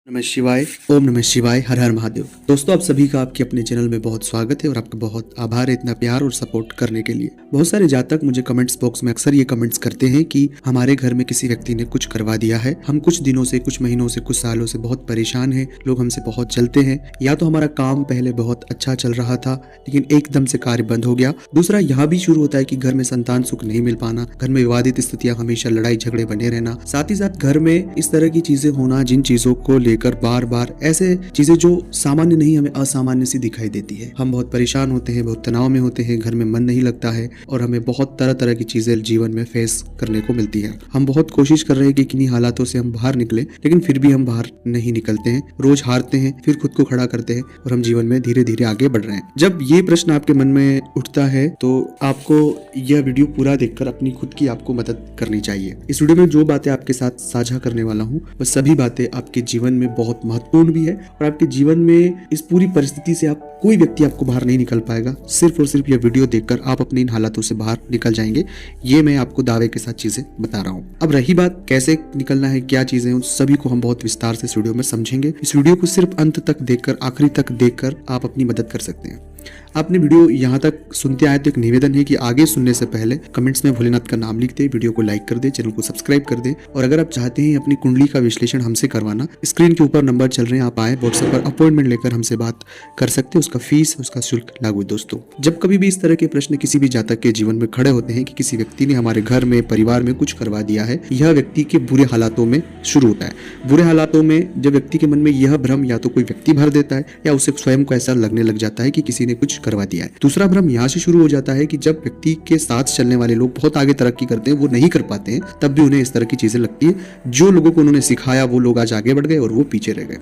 नमः शिवाय। ओम नमः शिवाय। हर हर महादेव। दोस्तों, आप सभी का आपके अपने चैनल में बहुत स्वागत है और आपका बहुत आभार है इतना प्यार और सपोर्ट करने के लिए। बहुत सारे जातक मुझे कमेंट्स बॉक्स में अक्सर ये कमेंट्स करते हैं कि हमारे घर में किसी व्यक्ति ने कुछ करवा दिया है, हम कुछ दिनों से, कुछ महीनों से, कुछ सालों से बहुत परेशान हैं, लोग हमसे बहुत जलते हैं। या तो हमारा काम पहले बहुत अच्छा चल रहा था लेकिन एकदम से कार्य बंद हो गया। दूसरा यहाँ भी शुरू होता है कि घर में संतान सुख नहीं मिल पाना, घर में विवादित स्थितियां, हमेशा लड़ाई झगड़े बने रहना, साथ ही साथ घर में इस तरह की चीजें होना जिन चीजों को लेकर बार बार ऐसे चीजें जो सामान्य नहीं हमें असामान्य सी दिखाई देती है। हम बहुत परेशान होते हैं, बहुत तनाव में होते हैं, घर में मन नहीं लगता है और हमें बहुत तरह तरह की चीजें जीवन में फेस करने को मिलती है। हम बहुत कोशिश कर रहे हैं कि किन्हीं हालातों से हम बाहर निकले, लेकिन फिर भी हम बाहर नहीं निकलते हैं। रोज हारते हैं, फिर खुद को खड़ा करते हैं और हम जीवन में धीरे धीरे आगे बढ़ रहे हैं। जब ये प्रश्न आपके मन में उठता है तो आपको यह वीडियो पूरा देखकर अपनी खुद की आपको मदद करनी चाहिए। इस वीडियो में जो बातें आपके साथ साझा करने वाला हूँ वह सभी बातें आपके जीवन में बहुत महत्वपूर्ण भी है और आपके जीवन में इस पूरी परिस्थिति से आप कोई व्यक्ति आपको बाहर नहीं निकल पाएगा। सिर्फ और सिर्फ यह वीडियो देखकर आप अपने इन हालातों से बाहर निकल जाएंगे। ये मैं आपको दावे के साथ चीजें बता रहा हूँ। अब रही बात कैसे निकलना है, क्या चीजें, उन सभी को हम बहुत विस्तार से इस वीडियो में समझेंगे। इस वीडियो को सिर्फ अंत तक देखकर, आखिरी तक देखकर आप अपनी मदद कर सकते हैं। आपने वीडियो यहाँ तक सुनते आए तो एक निवेदन है कि आगे सुनने से पहले कमेंट्स में भोलेनाथ का नाम लिख दे, वीडियो को लाइक कर दे, चैनल को सब्सक्राइब कर दे। और अगर आप चाहते हैं अपनी कुंडली का विश्लेषण हमसे करवाना, स्क्रीन के ऊपर नंबर चल रहे हैं, आप आए व्हाट्सएप पर अपॉइंटमेंट लेकर हमसे बात कर सकते हैं। उसका फीस, उसका शुल्क लागू है। दोस्तों, जब कभी भी इस तरह के प्रश्न किसी भी जातक के जीवन में खड़े होते हैं कि किसी व्यक्ति ने हमारे घर में, परिवार में कुछ करवा दिया है, यह व्यक्ति के बुरे हालातों में शुरू होता है। बुरे हालातों में जब व्यक्ति के मन में यह भ्रम या तो कोई व्यक्ति भर देता है या उसे स्वयं को ऐसा लगने लग जाता है कि किसी ने कुछ करवा दिया है। दूसरा भ्रम यहाँ से शुरू हो जाता है कि जब व्यक्ति के साथ चलने वाले लोग बहुत आगे तरक्की करते हैं, वो नहीं कर पाते हैं, तब भी उन्हें इस तरह की चीजें लगती है। जो लोगों को उन्होंने सिखाया वो लोग आज आगे बढ़ गए और वो पीछे रह गए।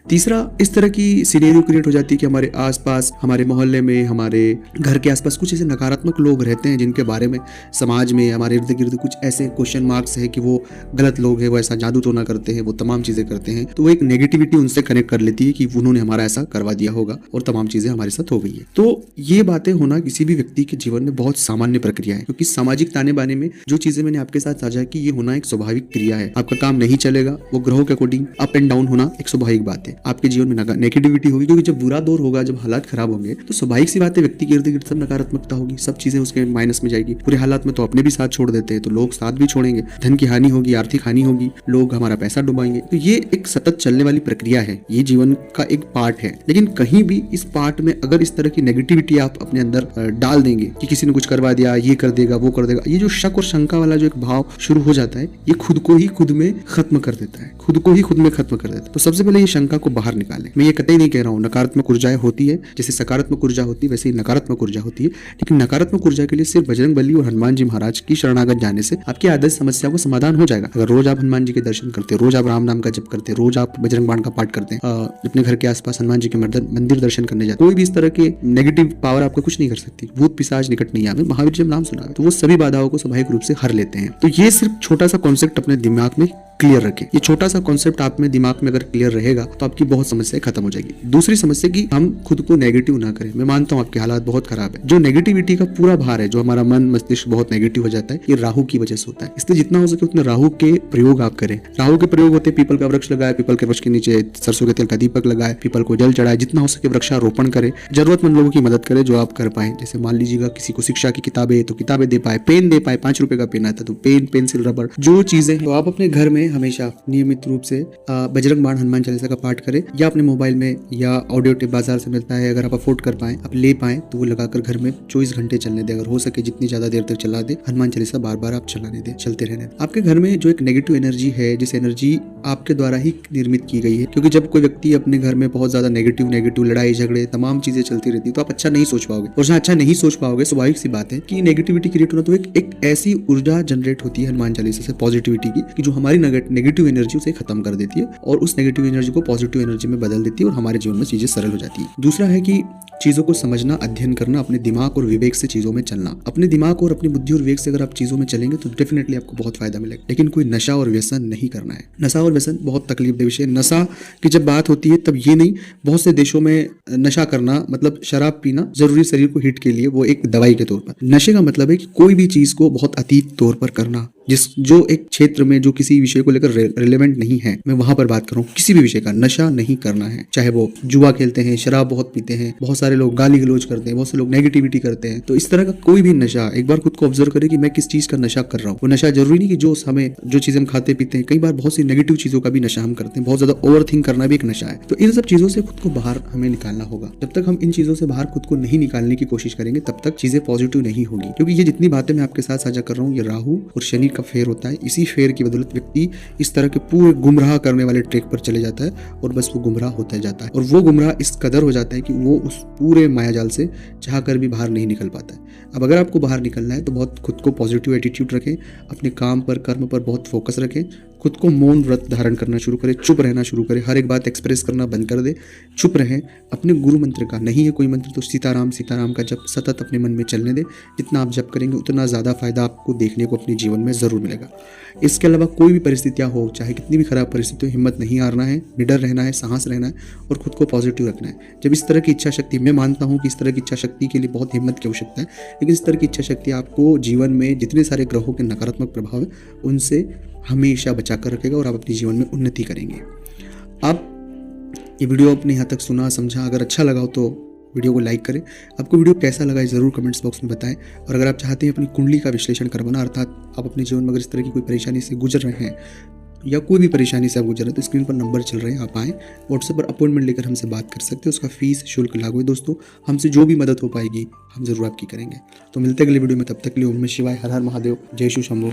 तीसरा, इस तरह की सिनेरियो क्रिएट हो जाती है कि हमारे आसपास, हमारे मोहल्ले में, हमारे घर के आसपास कुछ ऐसे नकारात्मक लोग रहते हैं जिनके बारे में समाज में, हमारे इर्द गिर्द कुछ ऐसे क्वेश्चन मार्क्स है कि वो गलत लोग हैं, वो ऐसा जादू टोना करते हैं, वो तमाम चीजें करते हैं। तो वो एक नेगेटिविटी उनसे कनेक्ट कर लेती है कि उन्होंने हमारा ऐसा करवा दिया होगा और तमाम चीजें हमारे साथ हो गई है। तो ये बातें होना किसी भी व्यक्ति के जीवन में बहुत सामान्य प्रक्रिया है, क्योंकि सामाजिक ताने बाने में जो चीजें मैंने आपके साथ साझा की, ये होना एक स्वाभाविक क्रिया है। आपका काम नहीं चलेगा, वो ग्रहों के अकॉर्डिंग अप एंड डाउन होना एक स्वाभाविक बात है। आपके जीवन में नेगेटिविटी होगी, क्योंकि जब बुरा दौर होगा, जब हालात खराब होंगे, तो स्वाभाविक सी बात है व्यक्ति के इर्द गिर्द सब नकारात्मकता होगी, सब चीजें उसके माइनस में जाएगी। पूरे हालात में तो अपने भी साथ छोड़ देते हैं, तो लोग साथ भी छोड़ेंगे, धन की हानि होगी, आर्थिक हानि होगी, लोग हमारा पैसा डुबाएंगे। तो ये एक सतत चलने वाली प्रक्रिया है, ये जीवन का एक पार्ट है। लेकिन कहीं भी इस पार्ट में अगर इस तरह की नेगेटिविटी आप अपने अंदर डाल देंगे कि किसी ने कुछ करवा दिया, ये कर देगा, वो कर देगा, ये जो शक और शंका वाला जो एक भाव शुरू हो जाता है, ये खुद को ही खुद में खत्म कर देता है, खुद को ही खुद में खत्म कर देता है। तो सबसे पहले ये शंका को बाहर निकालें। मैं ये कतई नहीं कह रहा हूँ नकारात्मक ऊर्जाएं होती है, जैसे सकारात्मक ऊर्जा होती है वैसे ही नकारात्मक ऊर्जा होती है। लेकिन नकारात्मक ऊर्जा के लिए सिर्फ बजरंग बली और हनुमान जी महाराज की शरणागत जाने से आपकी आदर्श समस्या को समाधान हो जाएगा। अगर रोज आप हनुमान जी के दर्शन करते, रोज आप राम नाम का जप करते, रोज आप बजरंग बाण का पाठ करते हैं, अपने घर के आसपास हनुमान जी के मंदिर दर्शन करने जाते, कोई भी इस तरह के नेगेटिव पावर आपको कुछ नहीं कर सकती। भूत पिशाच निकट नहीं आवे, महावीर जब नाम सुना तो वो सभी बाधाओं को स्वाभाविक रूप से हर लेते हैं। तो ये सिर्फ छोटा सा कॉन्सेप्ट अपने दिमाग में क्लियर रखें। ये छोटा सा कॉन्सेप्ट आप में दिमाग में अगर क्लियर रहेगा तो आपकी बहुत समस्याएं खत्म हो जाएगी। दूसरी समस्या कि हम खुद को नेगेटिव ना करें। मैं मानता हूँ आपके हालात बहुत खराब है, जो नेगेटिविटी का पूरा भार है, जो हमारा मन मस्तिष्क बहुत नेगेटिव हो जाता है, ये राहु की वजह से होता है। इसलिए जितना हो सके उतना राहु के प्रयोग आप करें। राहु के प्रयोग होते हैं, पीपल का वृक्ष लगाए, पीपल के वृक्ष के नीचे सरसों के तेल का दीपक लगाए, पीपल को जल चढ़ाए, जितना हो सके वृक्षारोपण करें, जरूरतमंद लोगों की मदद करें जो आप कर पाए। जैसे मान लीजिएगा किसी को शिक्षा की किताबें तो किताबें दे पाए, पेन दे पाए, 5 रुपए का पेन आता तो पेन, पेंसिल, रबड़, जो चीजें तो आप अपने घर में हमेशा नियमित रूप से बजरंग बाण, हनुमान चालीसा का पाठ करें, या अपने मोबाइल में या ऑडियो टेप बाजार से मिलता है, अगर आप अफोर्ड कर पाए, आप ले पाए तो वो लगाकर घर में 24 घंटे चलने दे। अगर हो सके जितनी ज्यादा देर तक चला दे, हनुमान चालीसा बार बार आप चलाने दे, चलते रहने। आपके घर में जो एक नेगेटिव एनर्जी है, जिस एनर्जी आपके द्वारा ही निर्मित की गई है, क्योंकि जब कोई व्यक्ति अपने घर में बहुत ज्यादा नेगेटिव लड़ाई झगड़े तमाम चीजें चलती रहती है तो आप अच्छा नहीं सोच पाओगे, और जहाँ अच्छा नहीं सोच पाओगे स्वाभाविक सी बात है कि नेगेटिविटी क्रिएट होना, तो एक ऐसी ऊर्जा जनरेट होती है हनुमान चालीसा से पॉजिटिविटी की, कि जो हमारी नेगेटिव एनर्जी उसे खत्म कर देती है और उस नेगेटिव एनर्जी को पॉजिटिव एनर्जी में बदल देती है और हमारे जीवन में चीजें सरल हो जाती है। दूसरा है कि चीजों को समझना, अध्ययन करना, अपने दिमाग और विवेक से चीजों में चलना। अपने दिमाग और अपनी बुद्धि और विवेक से अगर आप चीजों में चलेंगे तो डेफिनेटली आपको बहुत फायदा मिलेगा। लेकिन कोई नशा और व्यसन नहीं करना है। नशा और व्यसन बहुत तकलीफदेह विषय। नशा की जब बात होती है तब ये नहीं, बहुत से देशों में नशा करना मतलब शराब पीना जरूरी शरीर को हिट के लिए, वो एक दवाई के तौर पर। नशे का मतलब है कि कोई भी चीज को बहुत अतीत तौर पर करना, जो एक क्षेत्र में, जो किसी विषय विषय को लेकर रिलेवेंट नहीं है, मैं वहां पर बात कर रहा हूँ। किसी भी विषय का नशा नहीं करना है, चाहे वो जुआ खेलते हैं, शराब बहुत पीते हैं, बहुत सारे लोग गाली गलौज करते हैं, बहुत से लोग नेगेटिविटी करते हैं। तो इस तरह का कोई भी नशा, एक बार खुद को ऑब्जर्व करें कि मैं किस चीज का नशा कर रहा हूँ। वो नशा जरूरी नहीं कि जो चीजें हम खाते पीते हैं, कई बार बहुत सी नेगेटिव चीजों का भी नशा हम करते हैं। बहुत ज्यादा ओवर थिंक करना भी एक नशा है। तो इन सब चीजों से खुद को बाहर हमें निकालना होगा। जब तक हम इन चीजों से बाहर खुद को नहीं निकालने की कोशिश करेंगे तब तक चीजें पॉजिटिव नहीं होगी। क्योंकि ये जितनी बातें मैं आपके साथ साझा कर रहा हूँ, ये राहु और शनि का फेर होता है। इसी फेर की बदौलत व्यक्ति इस तरह के पूरे गुमराह करने वाले ट्रैक पर चले जाता है और बस वो गुमराह होता जाता है। और वो गुमराह इस कदर हो जाता है कि वो उस पूरे मायाजाल से चाह कर भी बाहर नहीं निकल पाता है। अब अगर आपको बाहर निकलना है तो बहुत खुद को पॉजिटिव एटीट्यूड रखें, अपने काम पर, कर्म पर बहुत फोकस रखें, खुद को मौन व्रत धारण करना शुरू करें, चुप रहना शुरू करें, हर एक बात एक्सप्रेस करना बंद कर दे, चुप रहें। अपने गुरु मंत्र का नहीं है कोई मंत्र तो सीताराम सीताराम का जप सतत अपने मन में चलने दें। जितना आप जप करेंगे उतना ज़्यादा फायदा आपको देखने को अपने जीवन में ज़रूर मिलेगा। इसके अलावा कोई भी परिस्थितियाँ हो, चाहे कितनी भी खराब परिस्थिति हो, हिम्मत नहीं हारना है, निडर रहना है, साहस रहना है और खुद को पॉजिटिव रखना है। जब इस तरह की इच्छा शक्ति, मैं मानता हूँ कि इस तरह की इच्छा शक्ति के लिए बहुत हिम्मत की आवश्यकता है, लेकिन इस तरह की इच्छा शक्ति आपको जीवन में जितने सारे ग्रहों के नकारात्मक प्रभाव है उनसे हमेशा बचा कर रखेगा और आप अपने जीवन में उन्नति करेंगे। आप ये वीडियो अपने यहाँ तक सुना, समझा, अगर अच्छा लगा हो तो वीडियो को लाइक करें। आपको वीडियो कैसा लगा ज़रूर कमेंट्स बॉक्स में बताएं। और अगर आप चाहते हैं अपनी कुंडली का विश्लेषण करवाना, अर्थात आप अपने जीवन में अगर इस तरह की कोई परेशानी से गुजर रहे हैं या कोई भी परेशानी से आप गुजर रहे हैं तो स्क्रीन पर नंबर चल रहे हैं, आप आएँ, व्हाट्सएप पर अपॉइंटमेंट लेकर हमसे बात कर सकते हैं। उसका फीस शुल्क लागू है दोस्तों। हमसे जो भी मदद हो पाएगी हम जरूर आपकी करेंगे। तो मिलते हैं अगले वीडियो में, तब तक के लिए ओम नमः शिवाय, हर हर महादेव, जय शिव शंभो।